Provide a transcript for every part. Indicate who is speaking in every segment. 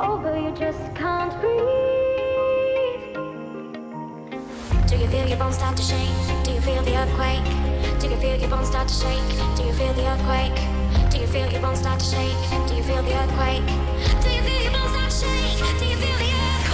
Speaker 1: over, you just can't breathe.
Speaker 2: Do you feel your bones start to shake? Do you feel the earthquake? Do you feel your bones start to shake? Do you feel the earthquake? Do you feel your bones start to shake? Do you feel the earthquake? Do you feel your bones start to shake? Do you feel the earthquake?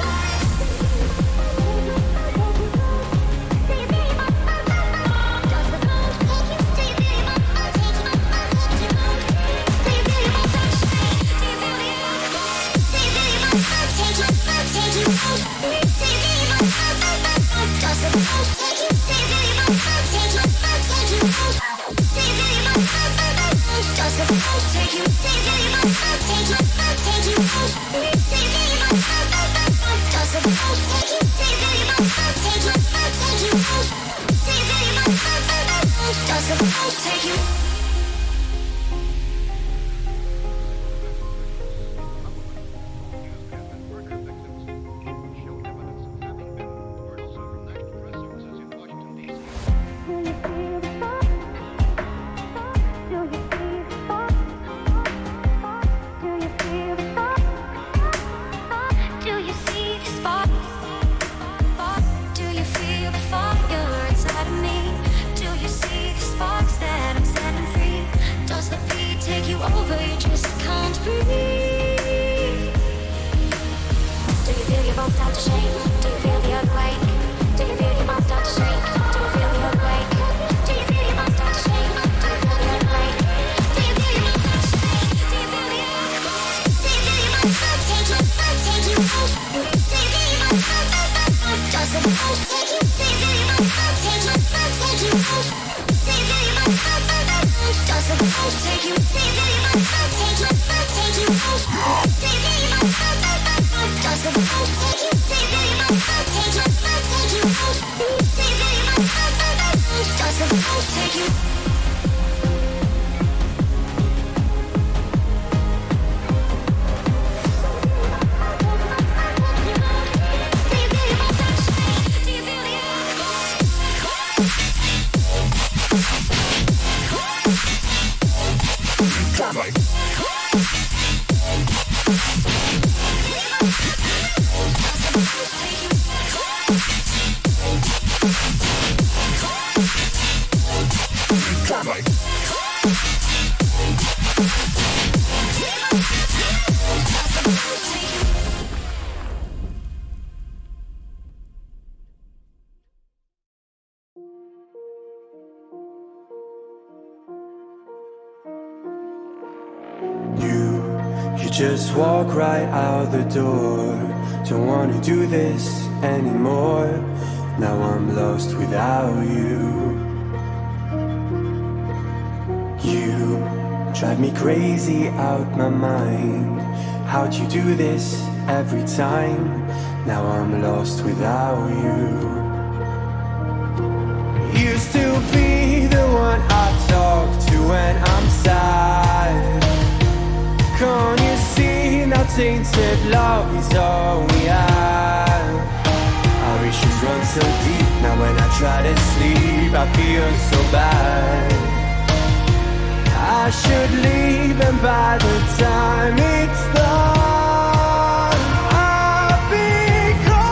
Speaker 3: Just walk right out the door. Don't wanna do this anymore. Now I'm lost without you. You drive me crazy out my mind. How'd you do this every time? Now I'm lost without you. Used to be the one I talk to when I'm sad. Can't you see now tainted love is all we have? Our issues run so deep. Now when I try to sleep I feel so bad. I should leave and by the time it's done I'll be gone.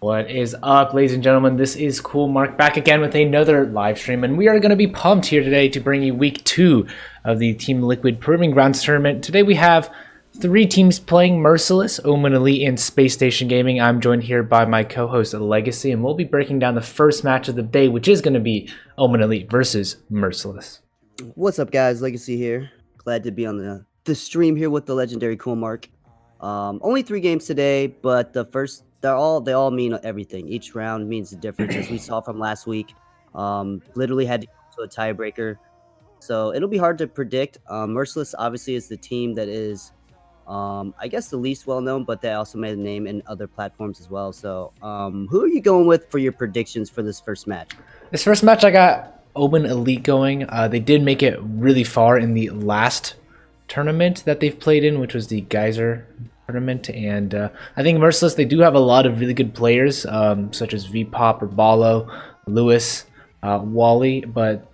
Speaker 4: What is up, ladies and gentlemen? This is Cool Mark back again with another live stream, and we are going to be pumped here today to bring you week 2 of the Team Liquid Proving Grounds tournament. Today we have 3 teams playing: Merciless, Omen Elite, and Space Station Gaming. I'm joined here by my co-host Legacy, and we'll be breaking down the first match of the day, which is going to be Omen Elite versus Merciless.
Speaker 5: What's up, guys? Legacy here. Glad to be on the stream here with the legendary Cool Mark. Only 3 games today, but they all mean everything. Each round means a difference, as we saw from last week. Literally had to go to a tiebreaker, so it'll be hard to predict. Merciless obviously is the team that is, I guess, the least well known, but they also made a name in other platforms as well. So, who are you going with for your predictions for this first match?
Speaker 4: This first match, I got Omen Elite going. They did make it really far in the last tournament that they've played in, which was the Geyser tournament. And I think Merciless, they do have a lot of really good players, such as Vpop, Rabalo, Lewis, Wally. But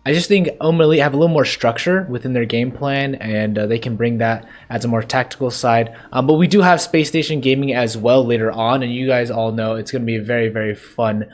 Speaker 4: I just think Omen Elite have a little more structure within their game plan, and they can bring that as a more tactical side. But we do have Space Station Gaming as well later on, and you guys all know it's going to be a very, very fun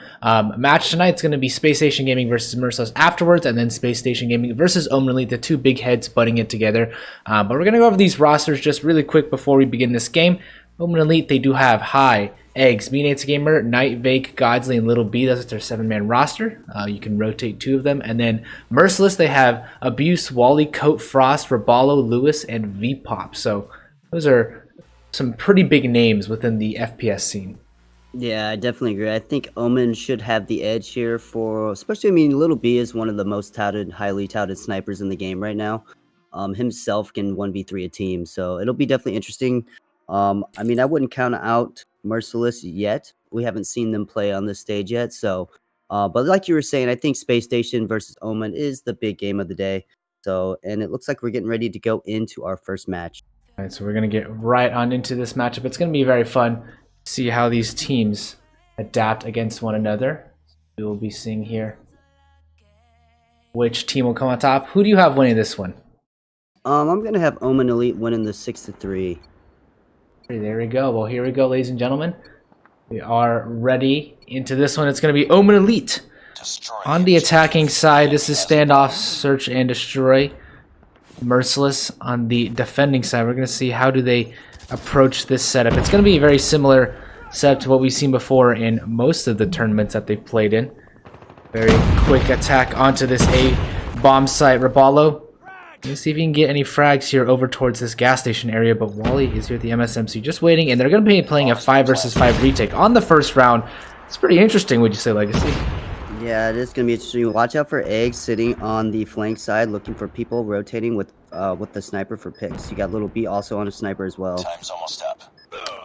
Speaker 4: match tonight. It's going to be Space Station Gaming versus Merciless afterwards, and then Space Station Gaming versus Omen Elite, the two big heads butting it together. But we're going to go over these rosters just really quick before we begin this game. Omen Elite, they do have High, Eggs, Dominates Gamer, Night, Vake, Godsley, and Little B. That's their 7-man roster. You can rotate 2 of them. And then Merciless, they have Abuse, Wally, Coat, Frost, Rabalo, Lewis, and Vpop. So those are some pretty big names within the FPS scene.
Speaker 5: Yeah, I definitely agree. I think Omen should have the edge here for, especially, I mean, Little B is one of the most touted, highly touted snipers in the game right now. Himself can 1v3 a team, so it'll be definitely interesting. I mean, I wouldn't count out Merciless yet. We haven't seen them play on this stage yet, so but like you were saying, I think Space Station versus Omen is the big game of the day. So, and it looks like we're getting ready to go into our first match.
Speaker 4: All right, so we're going to get right on into this matchup. It's going to be very fun to see how these teams adapt against one another. We will be seeing here which team will come on top. Who do you have winning this one?
Speaker 5: I'm gonna have Omen Elite winning the 6-3.
Speaker 4: There we go. Well, here we go, ladies and gentlemen. We are ready into this one. It's going to be Omen Elite. On the attacking side, this is standoff, search, and destroy. Merciless on the defending side. We're going to see how do they approach this setup. It's going to be a very similar setup to what we've seen before in most of the tournaments that they've played in. Very quick attack onto this A bomb site. Rabalo. Let's see if you can get any frags here over towards this gas station area, but Wally is here at the MSMC just waiting, and they're going to be playing a 5 versus 5 retake on the first round. It's pretty interesting, would you say, Legacy?
Speaker 5: Yeah, it is going to be interesting. Watch out for Eggs sitting on the flank side, looking for people rotating with the sniper for picks. You got Little B also on a sniper as well.
Speaker 6: Time's almost up.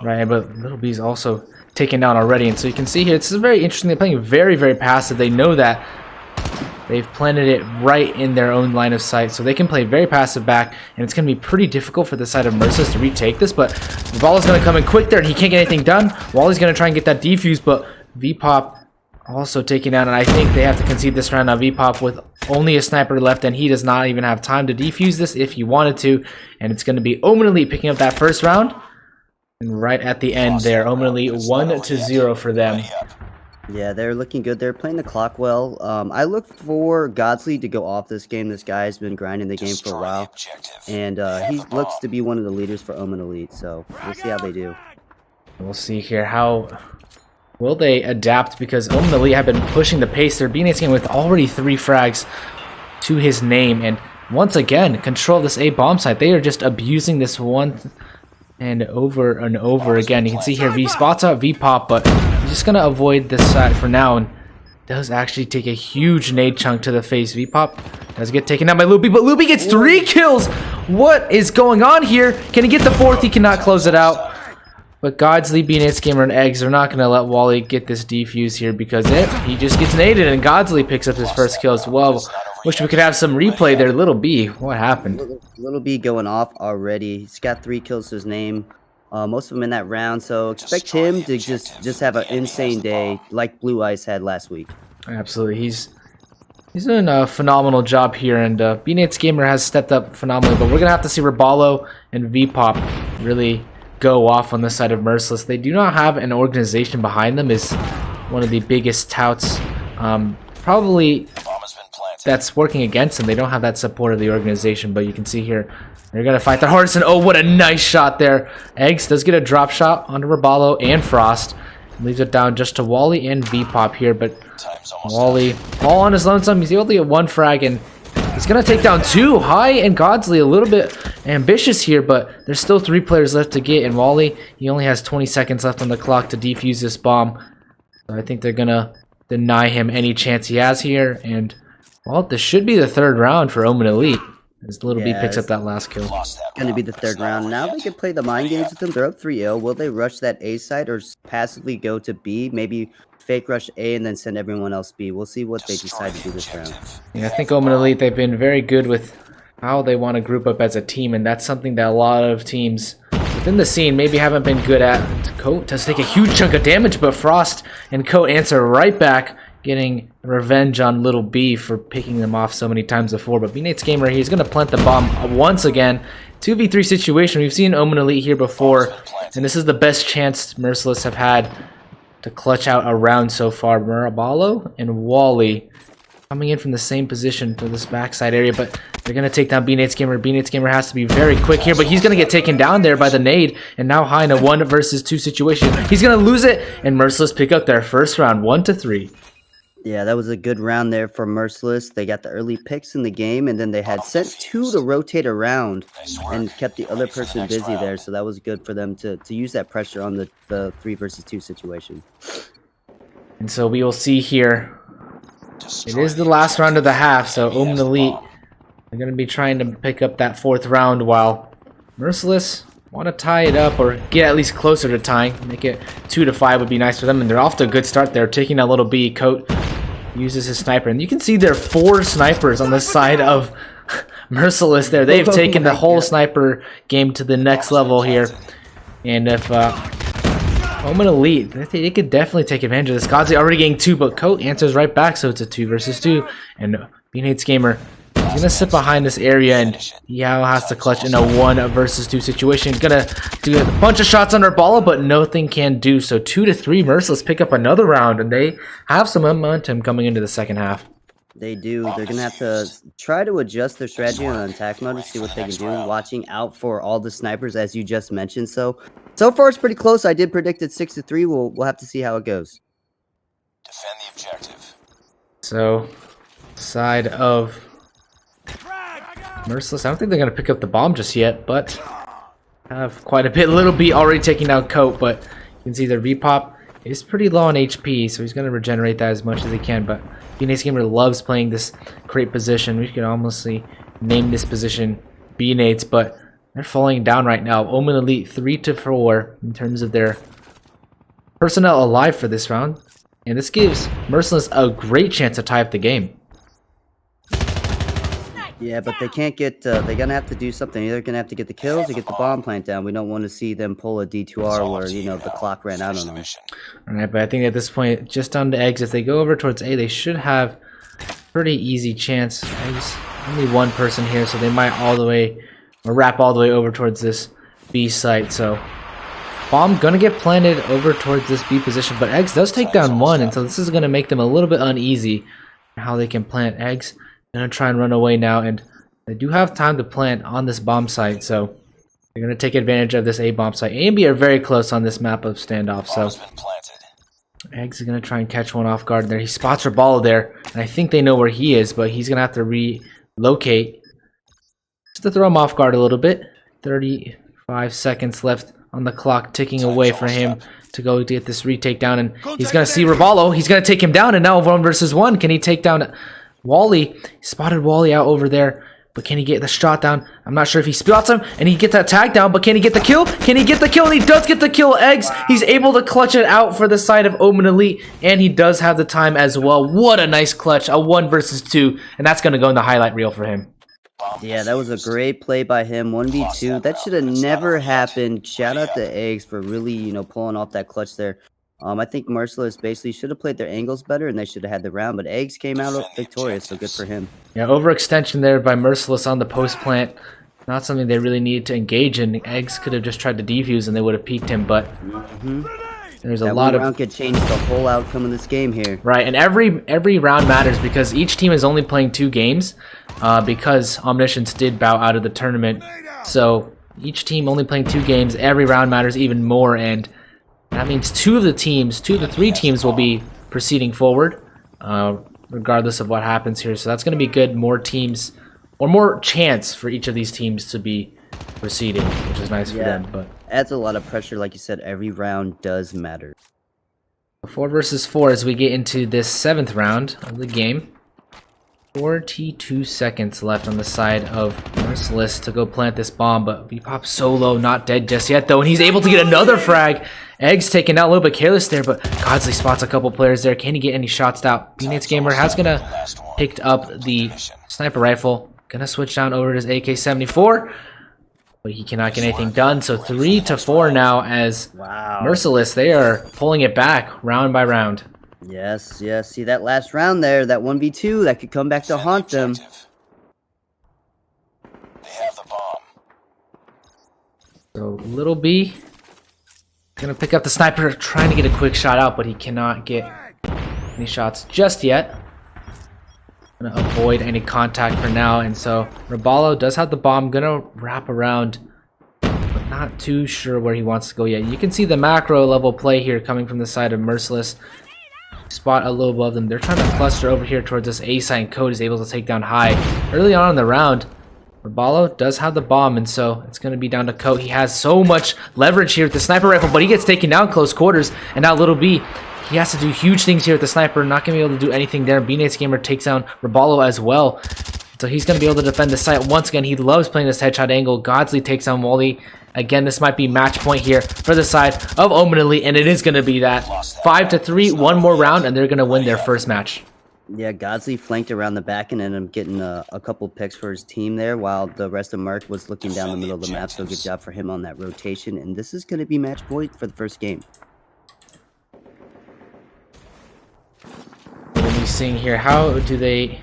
Speaker 4: Right, but Little B's also taken down already, and so you can see here, this is very interesting. They're playing very, very passive. They know that. They've planted it right in their own line of sight, so they can play very passive back, and it's going to be pretty difficult for the side of Merciless to retake this, but the ball is going to come in quick there, and he can't get anything done. Wally's going to try and get that defuse, but Vpop also taken down, and I think they have to concede this round. Now Vpop with only a sniper left, and he does not even have time to defuse this if he wanted to, and it's going to be Omen Elite picking up that first round. And right at the end there, Omen Elite 1-0 for them.
Speaker 5: Yeah, they're looking good. They're playing the clock well. I look for Godsley to go off this game. This guy's been grinding the game for a while, and he looks to be one of the leaders for Omen Elite, so we'll see how they do.
Speaker 4: We'll see here how will they adapt, because Omen Elite have been pushing the pace. They're beating this game with already 3 frags to his name, and once again, control this A bomb site. They are just abusing this one and over again. You can see here V spots out Vpop, but he's just gonna avoid this side for now, and does actually take a huge nade chunk to the face. Vpop does get taken out by Loopy, but Loopy gets 3 kills. What is going on here? Can he get the 4th? He cannot close it out. But Godsley, Dominates Gamer, and Eggs are not gonna let Wally get this defuse here, because he just gets naded, and Godsley picks up his first kill as well. Wish we could have some replay there. Little B, what happened?
Speaker 5: Little B going off already. He's got 3 kills to his name. Most of them in that round, so expect him to just have an insane day like Blue Ice had last week.
Speaker 4: Absolutely, he's doing a phenomenal job here, and Dominates Gamer has stepped up phenomenally, but we're gonna have to see Rabalo and Vpop really go off on the side of Merciless. They do not have an organization behind them, is one of the biggest touts probably that's working against them. They don't have that support of the organization, but you can see here they're gonna fight their hardest, and oh, what a nice shot there. Eggs does get a drop shot onto Rabalo and Frost, leaves it down just to Wally and Vpop here, but Wally all on his lonesome. He's able to get 1 frag, and he's gonna take down 2. High and Godsley a little bit, ambitious here, but there's still 3 players left to get, and Wally, he only has 20 seconds left on the clock to defuse this bomb. So I think they're gonna deny him any chance he has here, and well, this should be the 3rd round for Omen Elite, as Little B picks up that last kill.
Speaker 5: Gonna be the 3rd round. Now they can play the mind games with them. They're up 3-0. Will they rush that A side or passively go to B? Maybe fake rush A and then send everyone else B. We'll see what they decide to do this round.
Speaker 4: Yeah, I think Omen Elite, they've been very good with how they want to group up as a team, and that's something that a lot of teams within the scene maybe haven't been good at. Coat does take a huge chunk of damage, but Frost and Coat answer right back, getting revenge on Little B for picking them off so many times before. But Dominates Gamer, he's going to plant the bomb once again. 2v3 situation. We've seen Omen Elite here before, and this is the best chance Merciless have had to clutch out a round so far. Mirabalo and Wally coming in from the same position to this backside area, but they're going to take down Dominates Gamer. Dominates Gamer has to be very quick here, but he's going to get taken down there by the nade, and now high in a 1 versus 2 situation. He's going to lose it, and Merciless pick up their first round, 1-3.
Speaker 5: Yeah, that was a good round there for Merciless. They got the early picks in the game, and then they had sent 2 to rotate around and kept the other person busy there, so that was good for them to use that pressure on the 3 versus 2 situation.
Speaker 4: And so we will see here, it is the last round of the half, so Omen Elite are going to be trying to pick up that 4th round, while Merciless want to tie it up or get at least closer to tying. Make it 2-5 would be nice for them, and they're off to a good start there, taking that Little B. Coat uses his sniper, and you can see there are 4 snipers on the side of Merciless there. They've taken the whole sniper game to the next level here, and if Omen Elite, they could definitely take advantage of this. Godsley already getting 2, but Coat answers right back, so it's a 2 versus 2, and Dominates Gamer, he's gonna sit behind this area, and he now has to clutch in a 1 versus 2 situation. He's gonna do a bunch of shots under Bala, but nothing can do. So 2-3, Merciless pick up another round, and they have some momentum coming into the second half.
Speaker 5: They do. They're going to have to try to adjust their strategy on attack mode to see what they can do, watching out for all the snipers, as you just mentioned. So far, it's pretty close. I did predict it 6-3. We'll have to see how it goes.
Speaker 6: Defend the objective.
Speaker 4: So, side of Merciless, I don't think they're going to pick up the bomb just yet, but have quite a bit. Little B already taking out Coat, but you can see their V-pop is pretty low on HP, so he's going to regenerate that as much as he can. But Dominates Gamer loves playing this crate position. We could almost name this position B-Nates, but they're falling down right now. Omen Elite 3-4 in terms of their personnel alive for this round, and this gives Merciless a great chance to tie up the game.
Speaker 5: Yeah, but they can't get, they're going to have to do something. They're going to have to get the kills or get the bomb plant down. We don't want to see them pull a D2R where, the clock ran out on them.
Speaker 4: Alright, but I think at this point, just down to Eggs, if they go over towards A, they should have pretty easy chance. Eggs, only 1 person here, so they might wrap all the way over towards this B site. So, bomb going to get planted over towards this B position, but Eggs does take down 1, and so this is going to make them a little bit uneasy how they can plant. Eggs gonna try and run away now, and they do have time to plant on this bomb site, so they're gonna take advantage of this A bomb site. A and B are very close on this map of standoff, so Eggs is gonna try and catch one off guard there. He spots Rabalo there, and I think they know where he is, but he's gonna have to relocate just to throw him off guard a little bit. 35 seconds left on the clock, ticking away for him to go get this retake down, and he's gonna see Rabalo. He's gonna take him down, and now 1 versus 1. Can he take down Wally? He spotted Wally out over there, but can he get the shot down? I'm not sure if he spots him, and he gets that tag down, but can he get the kill? Can he get the kill? And he does get the kill. Eggs, he's able to clutch it out for the side of Omen Elite, and he does have the time as well. What a nice clutch, a 1 versus 2, and that's going to go in the highlight reel for him.
Speaker 5: Yeah, that was a great play by him. 1v2. That should have never happened. Shout out to Eggs for really, pulling off that clutch there. I think Merciless basically should have played their angles better, and they should have had the round, but Eggs came out victorious, so good for him.
Speaker 4: Yeah, overextension there by Merciless on the post plant. Not something they really needed to engage in. Eggs could have just tried to defuse, and they would have peeked him, but there's a lot of
Speaker 5: round could change the whole outcome of this game here.
Speaker 4: Right, and every round matters because each team is only playing 2 games because Omniscience did bow out of the tournament. So each team only playing 2 games. Every round matters even more, and that means 2 of the 3 teams will be proceeding forward, regardless of what happens here. So that's going to be good. More teams, or more chance for each of these teams to be proceeding, which is nice for them. But
Speaker 5: adds a lot of pressure. Like you said, every round does matter.
Speaker 4: 4 versus 4 as we get into this 7th round of the game. 42 seconds left on the side of Merciless to go plant this bomb, but Bebop solo, not dead just yet though, and he's able to get another frag. Egg's taken out a little bit careless there, but Godsley spots a couple players there. Can he get any shots out? Dominates Gamer has gonna picked up the sniper rifle. Gonna switch down over to his AK-74, but he cannot get anything done. So 3 to 4 now as Merciless, they are pulling it back round by round.
Speaker 5: Yes, yes. See that last round there, that 1v2, that could come back to haunt them.
Speaker 6: They have the bomb.
Speaker 4: So Little B gonna pick up the sniper, trying to get a quick shot out, but he cannot get any shots just yet. Gonna avoid any contact for now, and so Robalo does have the bomb, gonna wrap around, but not too sure where he wants to go yet. You can see the macro level play here coming from the side of Merciless. Spot a little above them. They're trying to cluster over here towards this A site, and Code is able to take down high. Early on in the round, Robalo does have the bomb, and so it's going to be down to Code. He has so much leverage here with the sniper rifle, but he gets taken down close quarters, and now Little B, he has to do huge things here with the sniper. Not going to be able to do anything there. Dominates Gamer takes down Robalo as well. So he's going to be able to defend the site. Once again, he loves playing this headshot angle. Godsley takes down Wally. Again, this might be match point here for the side of Omen Elite, and it is going to be that 5 to 3, one more round, and they're going to win their first match.
Speaker 5: Yeah, Godsley flanked around the back and ended up getting a couple picks for his team there, while the rest of Mark was looking down the middle of the map, so good job for him on that rotation, and this is going to be match point for the first game.
Speaker 4: We'll be seeing here, how do they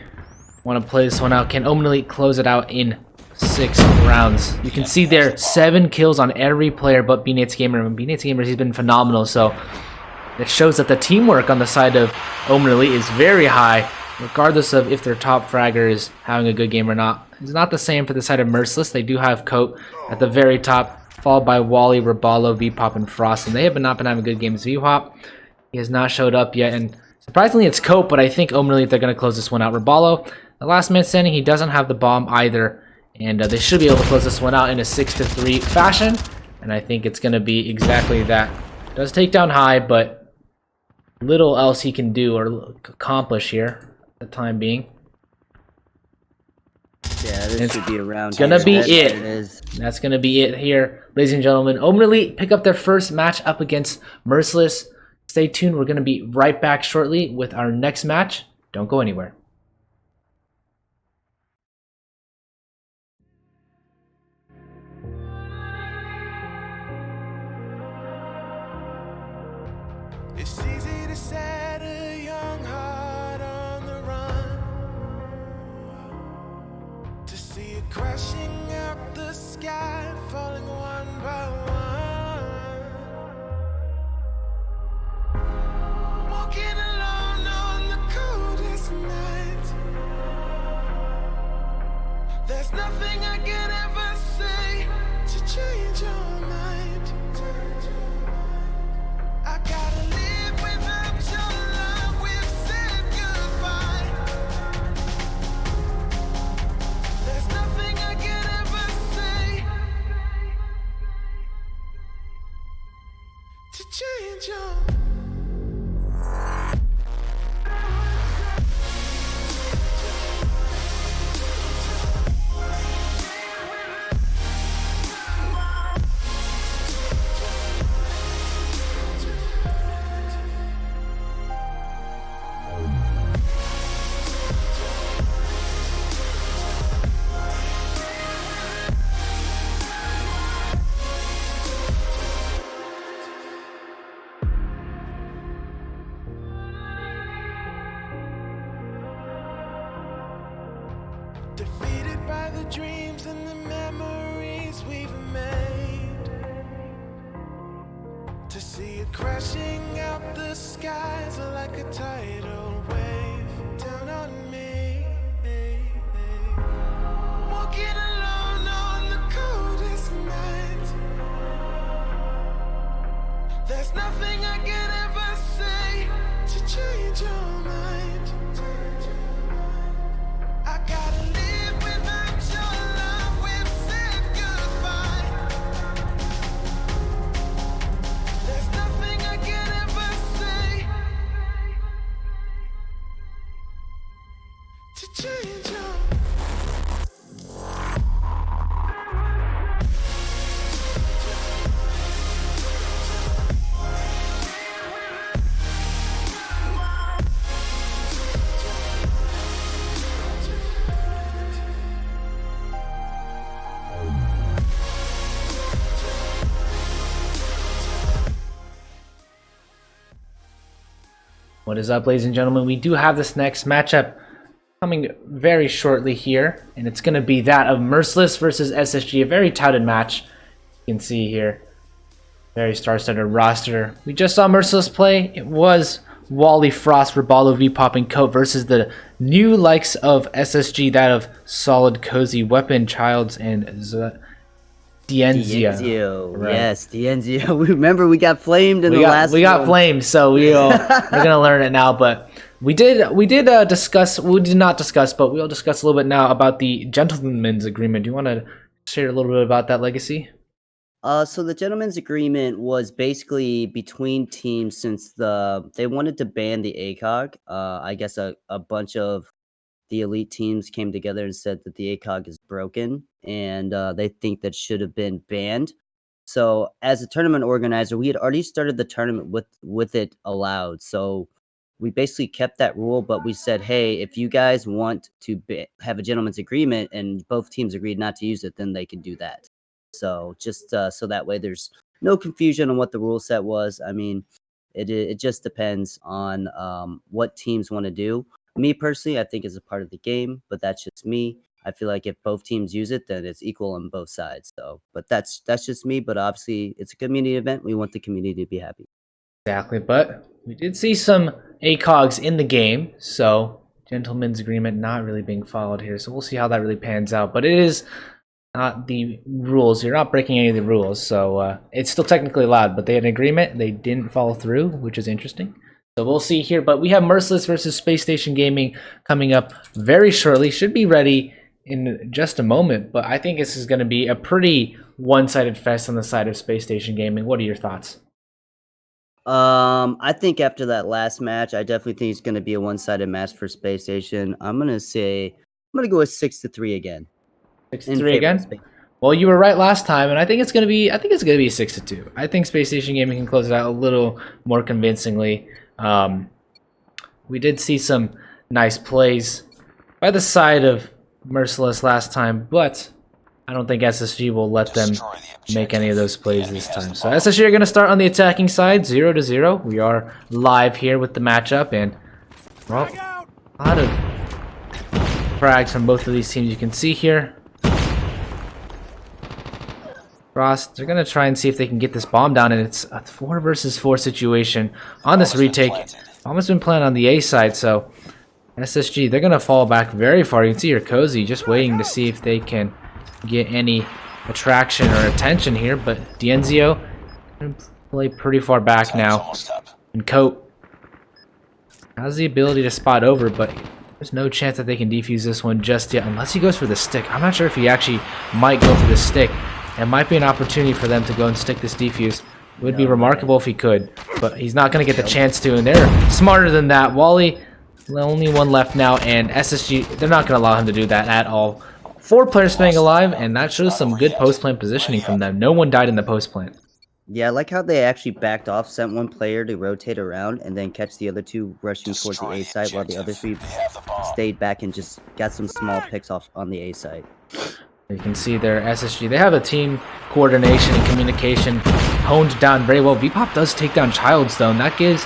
Speaker 4: want to play this one out? Can Omen Elite close it out in 6 rounds? You can see there 7 kills on every player but Dominates Gamer. And Dominates Gamer, he's been phenomenal, so it shows that the teamwork on the side of Omen Elite is very high, regardless of if their top fragger is having a good game or not. It's not the same for the side of Merciless. They do have Coat at the very top, followed by Wally, Robalo, Vpop, and Frost, and they have not been having good games. Vpop, he has not showed up yet, and surprisingly it's Coat, but I think Omen Elite, they're going to close this one out. Robalo, the last man standing, he doesn't have the bomb either. And they should be able to close this one out in a 6 to 3 fashion. And I think it's going to be exactly that. Does take down high, but little else he can do or accomplish here at the time being.
Speaker 5: Yeah, this should be a round.
Speaker 4: Gonna be
Speaker 5: it.
Speaker 4: That's going to be it here, ladies and gentlemen. Omen Elite pick up their first match up against Merciless. Stay tuned. We're going to be right back shortly with our next match. Don't go anywhere.
Speaker 3: It's easy to set a young heart on the run, to see it crashing out the sky, falling one by one. Walking alone on the coldest night. There's nothing I can ever say to change your mind. I gotta live without your love, we've said goodbye. There's nothing I can ever say to change your defeated by the dreams and the memories we've made, to see it crashing out the skies like a tidal wave down on me. Walking alone on the coldest night. There's nothing I can ever say to change your mind. I gotta live without your love, we've said goodbye.
Speaker 4: What is up, ladies and gentlemen? We do have this next matchup coming very shortly here, and it's going to be that of Merciless versus SSG, a very touted match. You can see here, very star-studded roster. We just saw Merciless play. It was Wally, Frost, Raballo, V-Pop, and Coat versus the new likes of SSG, that of Solid, Cozy, Weapon, Childs, and Dienzio. Right.
Speaker 5: Yes, Dienzio. Remember, we got flamed in the last
Speaker 4: We got flamed, so we're gonna learn it now. But we did not discuss, but we'll discuss a little bit now about the gentleman's agreement. Do you want to share a little bit about that, Legacy?
Speaker 5: So the gentleman's agreement was basically between teams, since they wanted to ban the ACOG. I guess a bunch of the elite teams came together and said that the ACOG is broken, and they think that should have been banned. So as a tournament organizer, we had already started the tournament with it allowed. So we basically kept that rule, but we said, hey, if you guys want to have a gentleman's agreement and both teams agreed not to use it, then they can do that. So just so that way there's no confusion on what the rule set was. I mean, it just depends on what teams want to do. Me personally, I think it's a part of the game, but that's just me. I feel like if both teams use it, then it's equal on both sides. So, but that's just me. But obviously, it's a community event. We want the community to be happy.
Speaker 4: Exactly, but we did see some ACOGs in the game, so gentleman's agreement not really being followed here. So we'll see how that really pans out. But it is not the rules. You're not breaking any of the rules, so it's still technically allowed. But they had an agreement. They didn't follow through, which is interesting. So we'll see here, but we have Merciless versus Space Station Gaming coming up very shortly. Should be ready in just a moment, but I think this is going to be a pretty one-sided fest on the side of Space Station Gaming. What are your thoughts?
Speaker 5: I think after that last match, I definitely think it's going to be a one-sided match for Space Station. I'm going to go with 6-3 again.
Speaker 4: 6-3 again? Well, you were right last time, and I think it's going to be 6-2. I think Space Station Gaming can close it out a little more convincingly. We did see some nice plays by the side of Merciless last time, but I don't think SSG will let them make any of those plays this time. So SSG are going to start on the attacking side, 0-0. We are live here with the matchup, and well, a lot of frags from both of these teams you can see here. Frost, they're going to try and see if they can get this bomb down, and it's a 4 versus 4 situation on this retake. Bomb has been planted on the A side, so SSG, they're going to fall back very far. You can see your Cozy just waiting to see if they can get any attraction or attention here, but Dienzio going to play pretty far back now. And Coat has the ability to spot over, but there's no chance that they can defuse this one just yet, unless he goes for the stick. I'm not sure if he actually might go for the stick. It might be an opportunity for them to go and stick this defuse. It would be remarkable if he could, but he's not going to get the chance to, and they're smarter than that. Wally, the only one left now, and SSG, they're not going to allow him to do that at all. 4 players staying alive, and that shows some good post-plant positioning from them. No one died in the post-plant.
Speaker 5: Yeah, I like how they actually backed off, sent one player to rotate around, and then catch the other 2 rushing towards the A side, while the other 3 stayed back and just got some small picks off on the A side.
Speaker 4: You can see their SSG. They have the team coordination and communication honed down very well. V-Pop does take down Childs, though, and that gives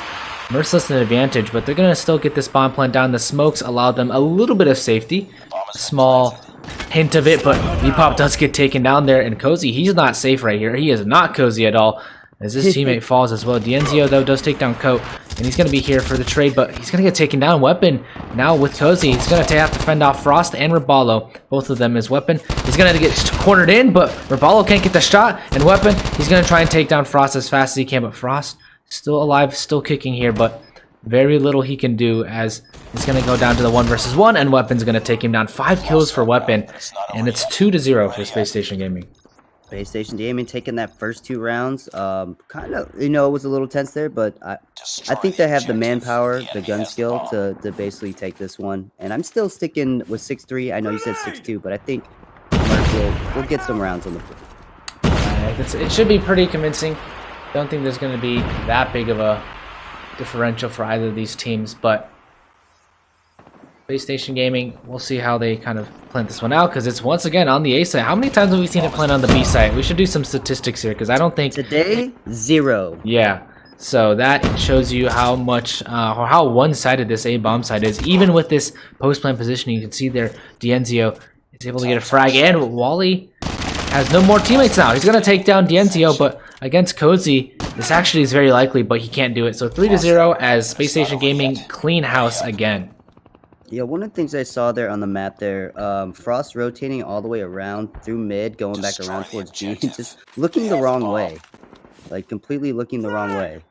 Speaker 4: Merciless an advantage, but they're going to still get this bomb plant down. The smokes allow them a little bit of safety. A small hint of it, but V-Pop does get taken down there, and Cozy, he's not safe right here. He is not Cozy at all, as his teammate falls as well. Dienzio, though, does take down Coat, and he's going to be here for the trade, but he's going to get taken down. Weapon now with Cozy. He's going to have to fend off Frost and Raballo. Both of them is Weapon. He's going to get cornered in, but Raballo can't get the shot, and Weapon, he's going to try and take down Frost as fast as he can, but Frost still alive, still kicking here, but very little he can do, as it's going to go down to the 1 versus 1, and Weapon's going to take him down. 5 kills for Weapon, and it's 2-0 for Space Station Gaming.
Speaker 5: Space Station Gaming taking that first 2 rounds. Kind of, it was a little tense there, but I think they have the manpower, the gun skill to basically take this one. And I'm still sticking with 6-3. I know you said 6-2, but I think Merc will get some rounds on the board.
Speaker 4: It should be pretty convincing. Don't think there's going to be that big of a differential for either of these teams, but Space Station Gaming, we'll see how they kind of plant this one out, because it's once again on the A side. How many times have we seen it plant on the B side? We should do some statistics here, because I don't think...
Speaker 5: Today, 0.
Speaker 4: Yeah, so that shows you how much, or how one-sided this A bomb side is. Even with this post-plant positioning, you can see there, Dienzio is able to get a frag, and Wally has no more teammates now. He's going to take down Dienzio, but against Cozy, this actually is very likely, but he can't do it. So 3-0 as Space Station Gaming clean house again.
Speaker 5: Yeah, one of the things I saw there on the map there, Frost rotating all the way around through mid, going back around towards B, just looking the wrong way. Like, completely looking the wrong way.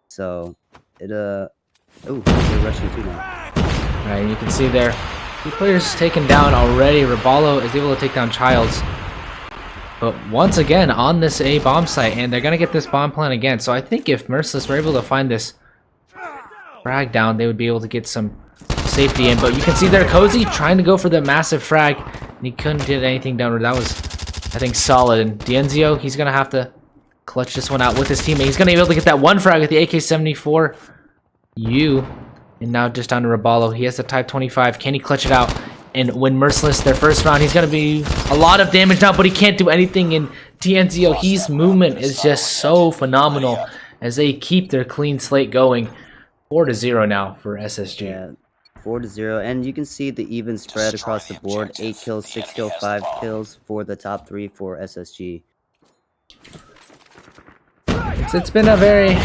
Speaker 5: So, they're rushing too now.
Speaker 4: Alright, you can see there, 2 players taken down already. Raballo is able to take down Childs. But once again, on this A bomb site, and they're going to get this bomb plant again. So I think if Merciless were able to find this frag down, they would be able to get some safety in. But you can see there, Cozy trying to go for the massive frag, and he couldn't get anything down. That was, I think, solid. And Dienzio, he's going to have to clutch this one out with his teammate. He's going to be able to get that one frag with the AK-74U. And now just down to Raballo. He has the Type 25. Can he clutch it out and win Merciless their first round? He's going to be a lot of damage now, but he can't do anything. And Dienzio, his movement is just so phenomenal as they keep their clean slate going. 4-0 now for SSG.
Speaker 5: Yeah, 4-0, and you can see the even spread across the board. 8 kills, 6 kills, 5 kills for the top 3 for SSG.
Speaker 4: It's been a very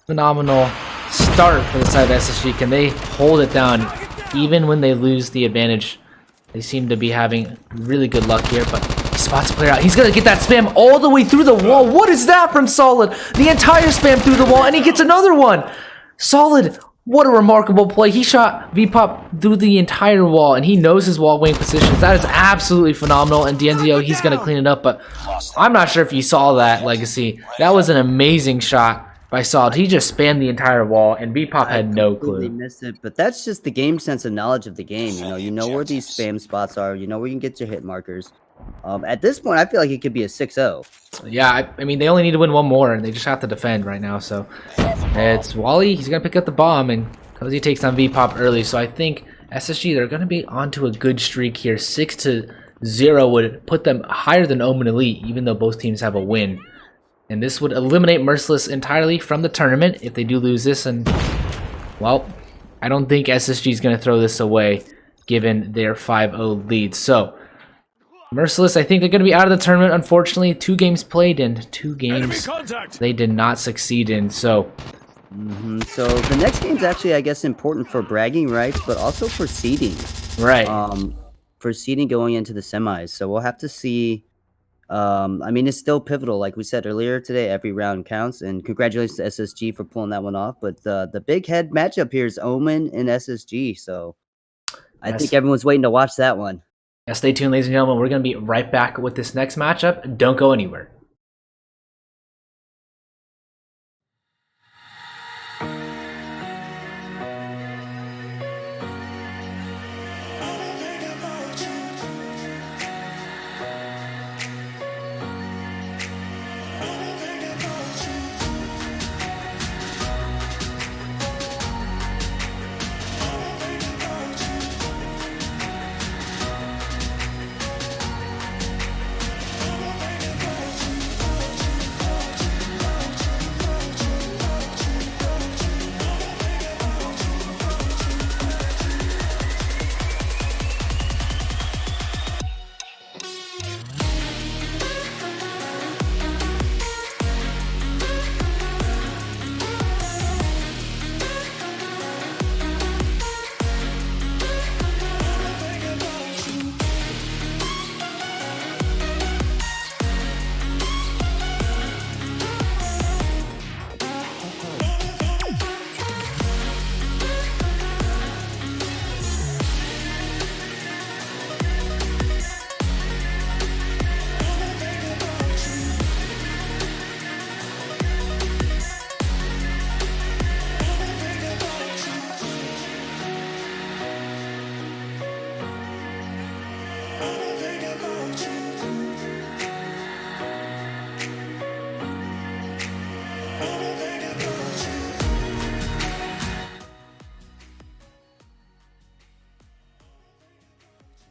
Speaker 4: phenomenal start for the side of SSG. Can they hold it down even when they lose the advantage? They seem to be having really good luck here, but he spots a player out. He's going to get that spam all the way through the wall. What is that from Solid? The entire spam through the wall, and he gets another one. Solid, what a remarkable play. He shot VPOP through the entire wall, and he knows his wall wing positions. That is absolutely phenomenal, and Dienzio, he's going to clean it up, but I'm not sure if you saw that, Legacy. That was an amazing shot by Solid. He just spammed the entire wall, and VPOP had no clue.
Speaker 5: Missed it, but that's just the game sense and knowledge of the game. You know where these spam spots are. You know where you can get your hit markers. At this point, I feel like it could be a 6-0.
Speaker 4: Yeah, I mean, they only need to win one more, and they just have to defend right now. So it's Wally. He's going to pick up the bomb, and Cozy takes on VPOP early. So I think SSG, they're going to be onto a good streak here. 6-0 would put them higher than Omen Elite, even though both teams have a win. And this would eliminate Merciless entirely from the tournament if they do lose this. And, well, I don't think SSG is going to throw this away given their 5-0 lead. So Merciless, I think they're going to be out of the tournament, unfortunately. 2 games played and 2 games they did not succeed in. So
Speaker 5: So the next game's actually, I guess, important for bragging rights, but also for seeding.
Speaker 4: right.
Speaker 5: For seeding going into the semis. So we'll have to see. I mean, it's still pivotal. Like we said earlier today, every round counts. And congratulations to SSG for pulling that one off. But the big head matchup here is Omen and SSG. So I think everyone's waiting to watch that one.
Speaker 4: Yeah, stay tuned, ladies and gentlemen. We're going to be right back with this next matchup. Don't go anywhere.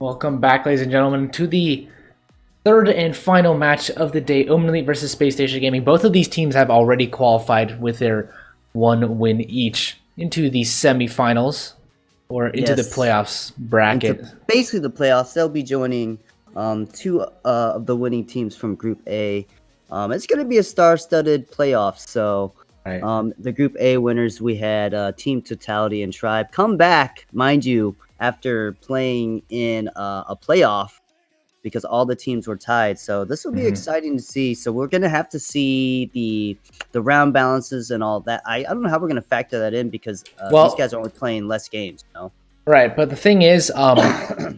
Speaker 4: Welcome back, ladies and gentlemen, to the third and final match of the day, Omen Elite versus Space Station Gaming. Both of these teams have already qualified with their 1 win each into the semifinals or into the playoffs bracket.
Speaker 5: Basically the playoffs. They'll be joining 2 of the winning teams from Group A. It's going to be a star-studded playoff. So the Group A winners, we had Team Totality and Tribe come back, mind you, after playing in a playoff because all the teams were tied. So this will be exciting to see. So we're going to have to see the round balances and all that. I don't know how we're going to factor that in because these guys are only playing less games, you know?
Speaker 4: Right, but the thing is,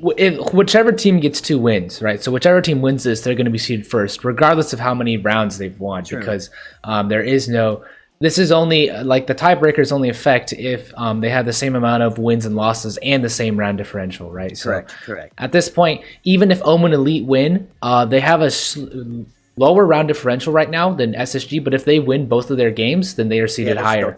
Speaker 4: whichever team gets 2 wins, right? So whichever team wins this, they're going to be seeded first, regardless of how many rounds they've won, because there is no... This is only, like, the tiebreakers only affect if they have the same amount of wins and losses and the same round differential, right? So
Speaker 5: Correct.
Speaker 4: At this point, even if Omen Elite win, they have a lower round differential right now than SSG, but if they win both of their games, then they are seeded higher.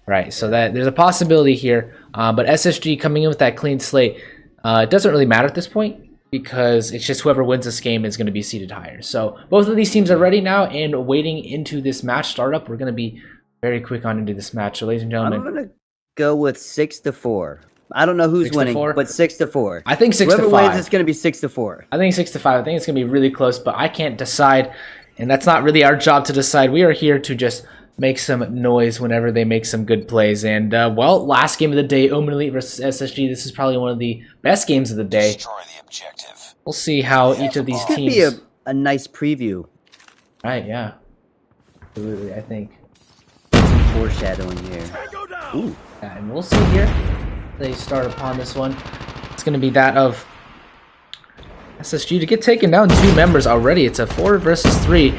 Speaker 4: Right, so that there's a possibility here, but SSG coming in with that clean slate, it doesn't really matter at this point because it's just whoever wins this game is going to be seeded higher. So both of these teams are ready now and waiting into this match startup. We're going to be very quick on into this match. So, ladies and gentlemen,
Speaker 5: I'm going to go with 6-4. I don't know who's winning, but 6-4.
Speaker 4: I think 6-5.
Speaker 5: Whoever wins, it's going to be 6-4.
Speaker 4: I think 6-5. I think it's going to be really close, but I can't decide, and that's not really our job to decide. We are here to just make some noise whenever they make some good plays. And, well, last game of the day, Omen Elite versus SSG. This is probably one of the best games of the day.
Speaker 6: Destroy the objective.
Speaker 4: We'll see how each of these teams...
Speaker 5: This could be a nice preview.
Speaker 4: Right, yeah. Absolutely, I think.
Speaker 5: Some foreshadowing here. Ooh.
Speaker 4: Yeah, and we'll see here. They start upon this one. It's going to be that of SSG to get taken down 2 members already. It's a 4 versus 3.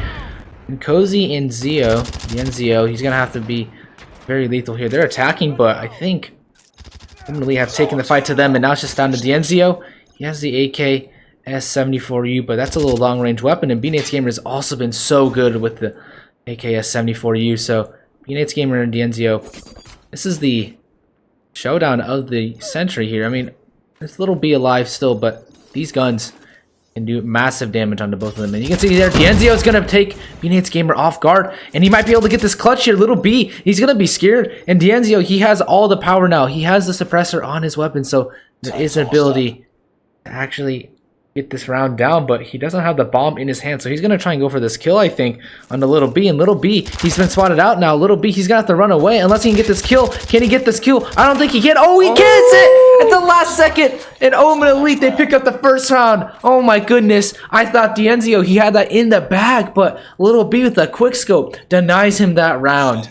Speaker 4: And Cozy and Zio, the Zio, he's going to have to be very lethal here. They're attacking, but I think Omen Elite have taken the fight to them, and now it's just down to Dienzio. He has the AK S74U, but that's a little long-range weapon, and B-Nate's Gamer has also been so good with the AK S74U, so B-Nate's Gamer and Dienzio, this is the showdown of the century here. I mean, there's Little B alive still, but these guns can do massive damage onto both of them. And you can see there, Dienzio is going to take B-Nate's Gamer off guard, and he might be able to get this clutch here. Little B, he's going to be scared, and Dienzio, he has all the power now. He has the suppressor on his weapon, so there is an ability to actually get this round down, but he doesn't have the bomb in his hand, so he's going to try and go for this kill, I think, on the Little B. And Little B, he's been spotted out now. Little B, he's going to have to run away unless he can get this kill. Can he get this kill? I don't think he can. Oh, he gets it at the last second. And Omen Elite, they pick up the first round. Oh my goodness. I thought Dienzio, he had that in the bag, but Little B with the quick scope denies him that round.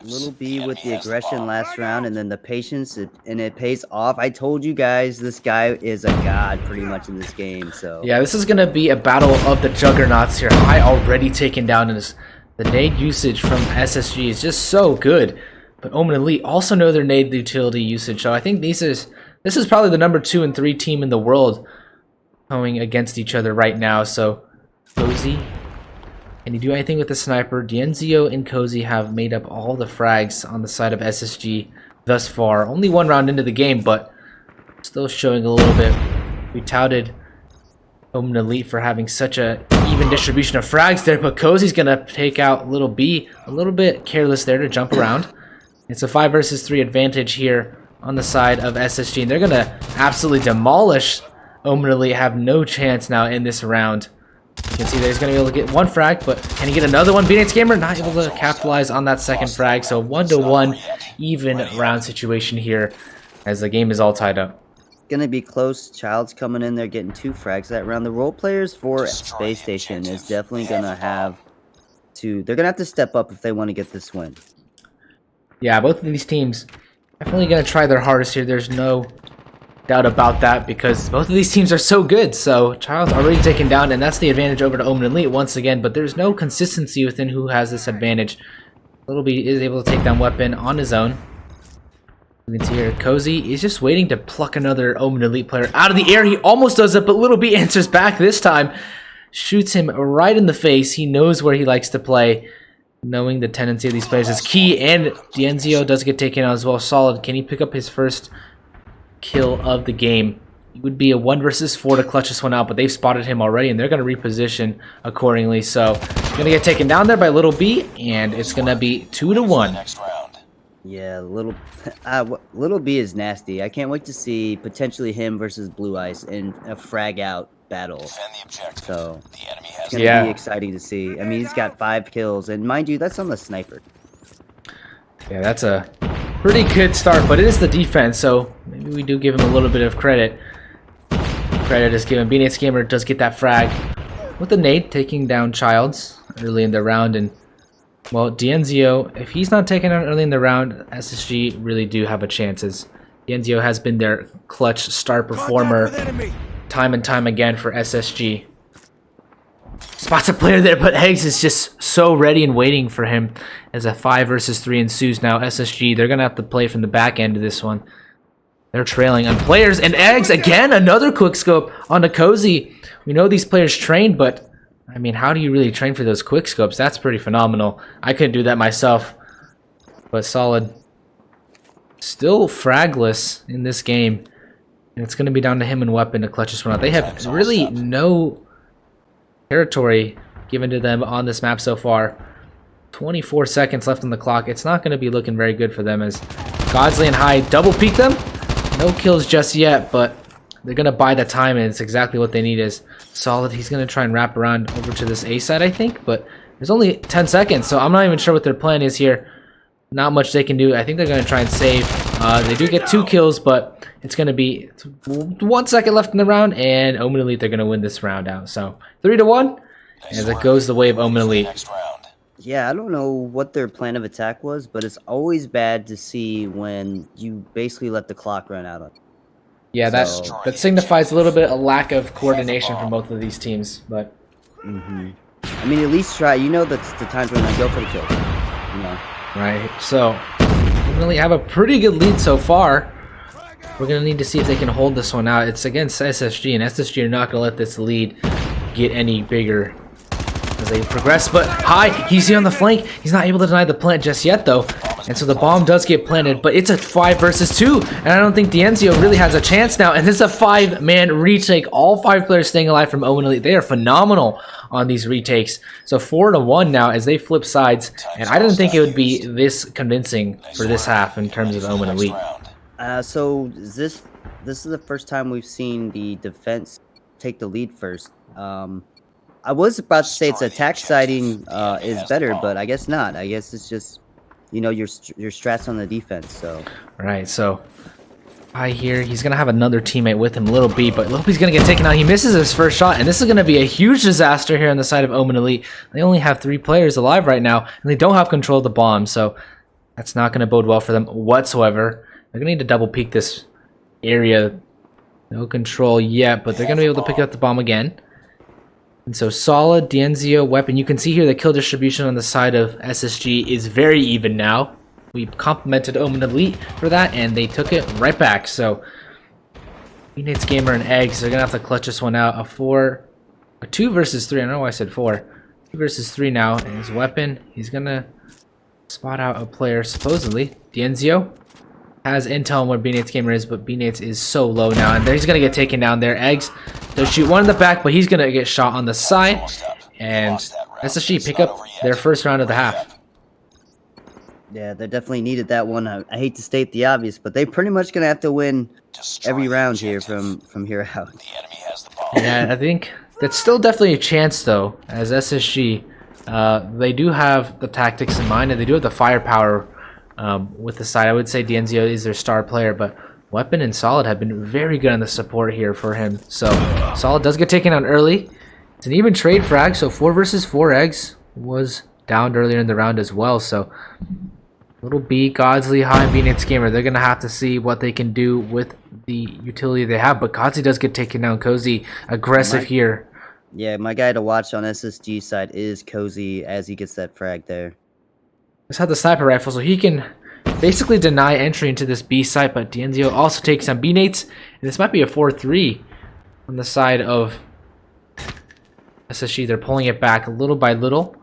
Speaker 5: Little B with the aggression last round and then the patience, and it pays off. I told you guys this guy is a god pretty much in this game. So
Speaker 4: yeah, this is going to be a battle of the juggernauts here. High already taken down, and the nade usage from SSG is just so good. But Omen Elite also know their nade utility usage, so I think this is probably the number 2 and 3 team in the world going against each other right now. So Cozy, can he do anything with the sniper? Dienzio and Cozy have made up all the frags on the side of SSG thus far. Only 1 round into the game, but still showing a little bit. We touted Omen Elite for having such a even distribution of frags there, but Cozy's gonna take out Little B a little bit careless there to jump around. It's a 5 versus 3 advantage here on the side of SSG, and they're gonna absolutely demolish Omen Elite. Have no chance now in this round. You can see that he's going to be able to get 1 frag, but can he get another one? B-Nate's Gamer not able to capitalize on that second frag, so 1-1 even round situation here as the game is all tied up.
Speaker 5: Going to be close. Child's coming in there getting 2 frags that round. The role players for Space Station is definitely going to have to... They're going to have to step up if they want to get this win.
Speaker 4: Yeah, both of these teams definitely going to try their hardest here. There's no doubt about that because both of these teams are so good. So Child's already taken down, and that's the advantage over to Omen Elite once again, but there's no consistency within who has this advantage. Little B is able to take down weapon on his own. You can see here Cozy is just waiting to pluck another Omen Elite player out of the air. He almost does it, but Little B answers back this time. Shoots him right in the face. He knows where he likes to play. Knowing the tendency of these players is key, and Dienzio does get taken out as well. Solid. Can he pick up his first kill of the game? it would be a 1 versus 4 to clutch this one out, but they've spotted him already, and they're going to reposition accordingly. So, going to get taken down there by Little B, and it's going to be 2 to 1.
Speaker 6: Next round.
Speaker 5: Yeah, Little B is nasty. I can't wait to see potentially him versus Blue Ice in a frag out battle.
Speaker 6: Defend the objective.
Speaker 5: So
Speaker 6: The enemy has
Speaker 5: it's gonna be exciting to see. I mean, he's got 5 kills, and mind you, that's on the sniper.
Speaker 4: Yeah, that's a pretty good start, but it is the defense, so maybe we do give him a little bit of credit. Credit is given. Beanates Gamer does get that frag with the nade, taking down Childs early in the round, and well, Dienzio, if he's not taken out early in the round, SSG really do have a chance, as Dienzio has been their clutch star performer time and time again for SSG. Spots a player there, but Eggs is just so ready and waiting for him as a 5 versus 3 ensues. Now SSG, they're going to have to play from the back end of this one. They're trailing on players, and Eggs, again, another quick scope onto Cozy. We know these players train, but I mean, how do you really train for those quick scopes? That's pretty phenomenal. I couldn't do that myself, but solid. Still fragless in this game, and it's going to be down to him and Weapon to clutch this one out. They have really no territory given to them on this map so far. 24 seconds left on the clock. It's not going to be looking very good for them as Godsley and High double peek them. No kills just yet, but they're going to buy the time, and it's exactly what they need. Is Solid. He's going to try and wrap around over to this A side, I think, but there's only 10 seconds, so I'm not even sure what their plan is here. Not much they can do. I think they're going to try and save. They do get 2 kills, but it's going to be 1 second left in the round, and Omen Elite, they're going to win this round out. So 3 to 1, as it goes the way of Omen Elite.
Speaker 6: Next round.
Speaker 5: Yeah, I don't know what their plan of attack was, but it's always bad to see when you basically let the clock run out on.
Speaker 4: Yeah, that signifies a little bit a lack of coordination from both of these teams, but
Speaker 5: I mean, at least try. You know, that's the times when they go for the kills. You know.
Speaker 4: right. So we really have a pretty good lead so far. We're gonna need to see if they can hold this one out. It's against SSG, and SSG are not gonna let this lead get any bigger as they progress. But High, he's here on the flank. He's not able to deny the plant just yet, though. And so the bomb does get planted, but it's a 5 versus 2, and I don't think Dienzio really has a chance now. And this is a 5-man retake. All 5 players staying alive from Omen Elite. They are phenomenal on these retakes. So 4 to 1 now as they flip sides, and I didn't think it would be this convincing for this half in terms of Omen Elite.
Speaker 5: So this is the first time we've seen the defense take the lead first. I was about to say it's attack siding is better, but I guess not. I guess it's just, you know, your strats on the defense. So
Speaker 4: right, so I hear he's gonna have another teammate with him, Little B, but Little B's gonna get taken out. He misses his first shot, and this is gonna be a huge disaster here on the side of Omen Elite. They only have 3 players alive right now, and they don't have control of the bomb, so that's not gonna bode well for them whatsoever. They're gonna need to double peek this area. No control yet, but they're gonna be able to pick up the bomb again. And so Solid, Dienzio, Weapon. You can see here the kill distribution on the side of SSG is very even now. We complimented Omen Elite for that, and they took it right back. So Beanates Gamer and Eggs, they're going to have to clutch this one out. A 2 versus 3. I don't know why I said 4. 2 versus 3 now. And his Weapon, he's going to spot out a player, supposedly. Dienzio has intel on where Beanates Gamer is, but Beanates is so low now, and he's gonna get taken down there. Eggs does shoot one in the back, but he's gonna get shot on the side, and SSG pick up their first round of the half.
Speaker 5: yeah, they definitely needed that one. I hate to state the obvious, but they pretty much gonna have to win every round here from here out.
Speaker 6: The enemy has the bomb.
Speaker 4: Yeah, I think that's still definitely a chance, though, as SSG. They do have the tactics in mind, and they do have the firepower with the side. I would say Dienzio is their star player, but Weapon and Solid have been very good on the support here for him. So Solid does get taken out early. It's an even trade frag, so 4 versus 4. Eggs was downed earlier in the round as well. So Little B, Godsley, High, and Beanates Gamer, they're going to have to see what they can do with the utility they have. But Godsley does get taken down. Cozy, aggressive here.
Speaker 5: Yeah, my guy to watch on SSG side is Cozy as he gets that frag there.
Speaker 4: Just have the sniper rifle, so he can basically deny entry into this B site, but Dienzio also takes on Beanates, and this might be a 4-3 on the side of SSG. They're pulling it back little by little.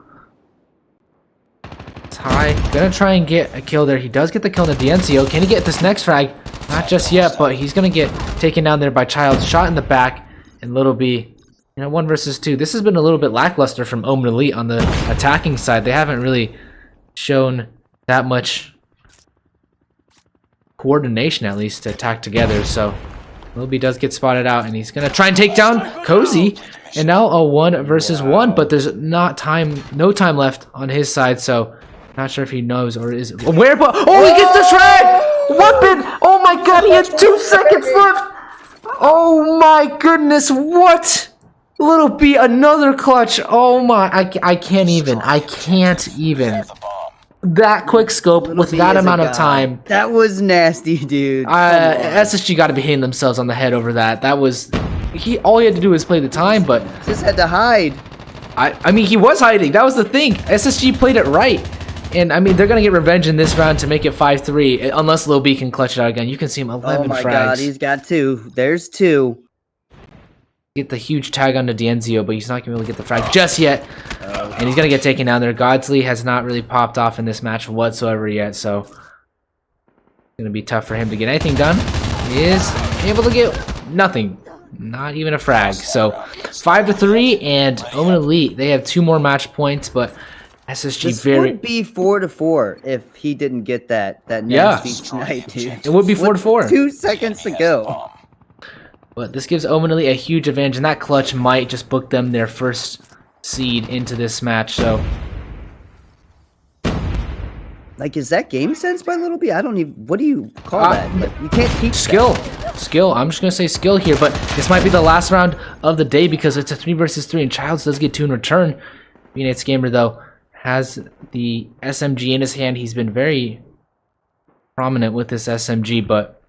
Speaker 4: It's High, gonna try and get a kill there. He does get the kill to Dienzio. Can he get this next frag? Not just yet, but he's gonna get taken down there by Child. Shot in the back, and Little B, 1 versus 2. This has been a little bit lackluster from Omen Elite on the attacking side. They haven't really shown that much coordination, at least, to attack together. So Little B does get spotted out, and he's gonna try and take down Cozy. And now a 1 versus 1, but there's no time left on his side. So not sure if he knows or is where. But oh, he gets the shred. Weapon! Oh my god, he has 2 seconds left! Oh my goodness, what? Little B, another clutch. Oh my, I can't even. That quick scope with that amount of time.
Speaker 5: That was nasty, dude.
Speaker 4: SSG got to be hitting themselves on the head over that. That was, all he had to do was play the time, but...
Speaker 5: Just had to hide.
Speaker 4: I mean, he was hiding. That was the thing. SSG played it right. And, I mean, they're going to get revenge in this round to make it 5-3, unless Lil B can clutch it out again. You can see him 11 frags.
Speaker 5: Oh my god, he's got 2. There's 2.
Speaker 4: Get the huge tag onto D'Enzio, but he's not going to be able to get the frag just yet. And he's going to get taken down there. Godsley has not really popped off in this match whatsoever yet, so it's going to be tough for him to get anything done. He is able to get nothing. Not even a frag. So 5-3, and Omen Elite, they have 2 more match points, but SSG
Speaker 5: this would be 4-4 if he didn't get that nasty snipe, dude.
Speaker 4: It would be 4-4.
Speaker 5: 2 seconds to go.
Speaker 4: But this gives Omen Elite a huge advantage, and that clutch might just book them their first seed into this match. So,
Speaker 5: like, is that game sense by Little B? I don't even. What do you call that? Like, you can't teach
Speaker 4: skill.
Speaker 5: that.
Speaker 4: Skill. I'm just gonna say skill here, but this might be the last round of the day because it's a 3 versus 3, and Childs does get 2 in return. Dominates Gamer though has the SMG in his hand. He's been very prominent with this SMG, but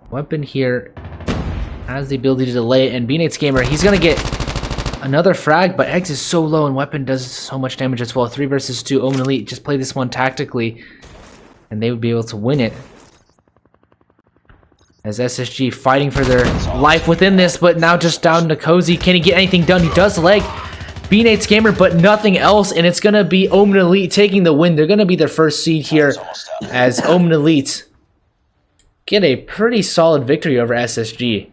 Speaker 4: weapon here has the ability to delay it, and Dominates Gamer, he's gonna get another frag, but Eggs is so low and weapon does so much damage as well. 3 versus 2. Omen Elite just play this one tactically, and they would be able to win it. As SSG fighting for their life within this, but now just down to Cozy. Can he get anything done? He does leg Dominates Gamer, but nothing else, and it's gonna be Omen Elite taking the win. They're gonna be their first seed here as Omen Elite get a pretty solid victory over SSG.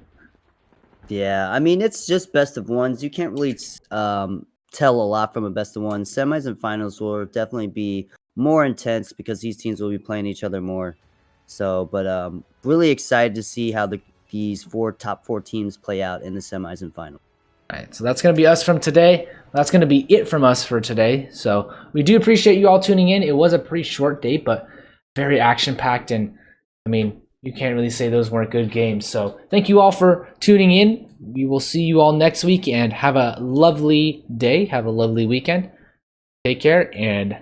Speaker 5: Yeah, I mean, it's just best of ones. You can't really tell a lot from a best of ones. Semis and finals will definitely be more intense because these teams will be playing each other more. So, but really excited to see how these top four teams play out in the semis and finals.
Speaker 4: All right, so that's going to be us from today. That's going to be it from us for today. So we do appreciate you all tuning in. It was a pretty short day, but very action-packed, and I mean, you can't really say those weren't good games. So thank you all for tuning in. We will see you all next week, and have a lovely day. Have a lovely weekend. Take care, and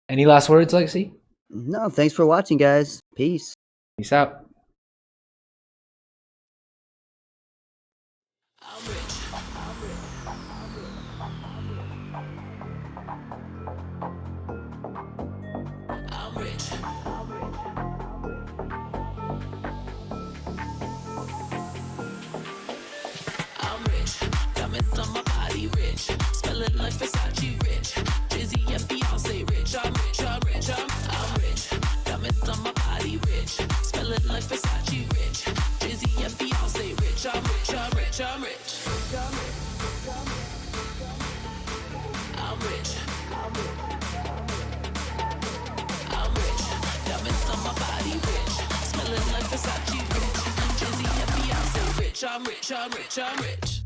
Speaker 4: any last words, Legacy?
Speaker 5: No, thanks for watching, guys. Peace.
Speaker 4: Peace out.
Speaker 7: Like Versace rich, Jizzy and Beyonce rich. I'm rich, I'm rich, I'm rich. Diamonds on my body rich, smelling like Versace rich, Jizzy and Beyonce rich. I'm rich, I'm rich, I'm rich. I'm rich, I'm rich. Diamonds on my body rich, smelling like Versace rich, Jizzy and Beyonce rich. I'm rich, I'm rich, I'm rich.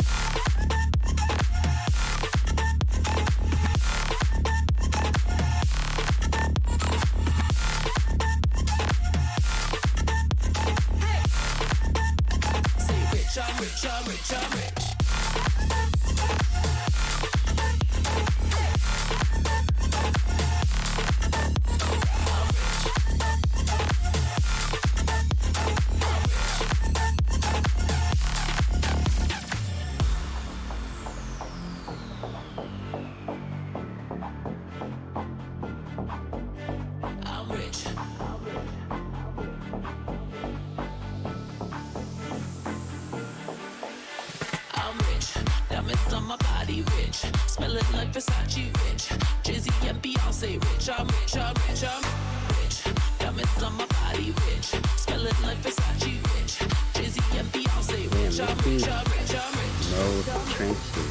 Speaker 7: I'm rich, I'm rich, I'm rich. I'm rich. Diamonds on my body rich, smelling like Versace rich, Jizzy and Beyonce rich. I'm rich, I'm rich, I'm rich. Diamonds on my body rich, smelling like
Speaker 5: No tranks here.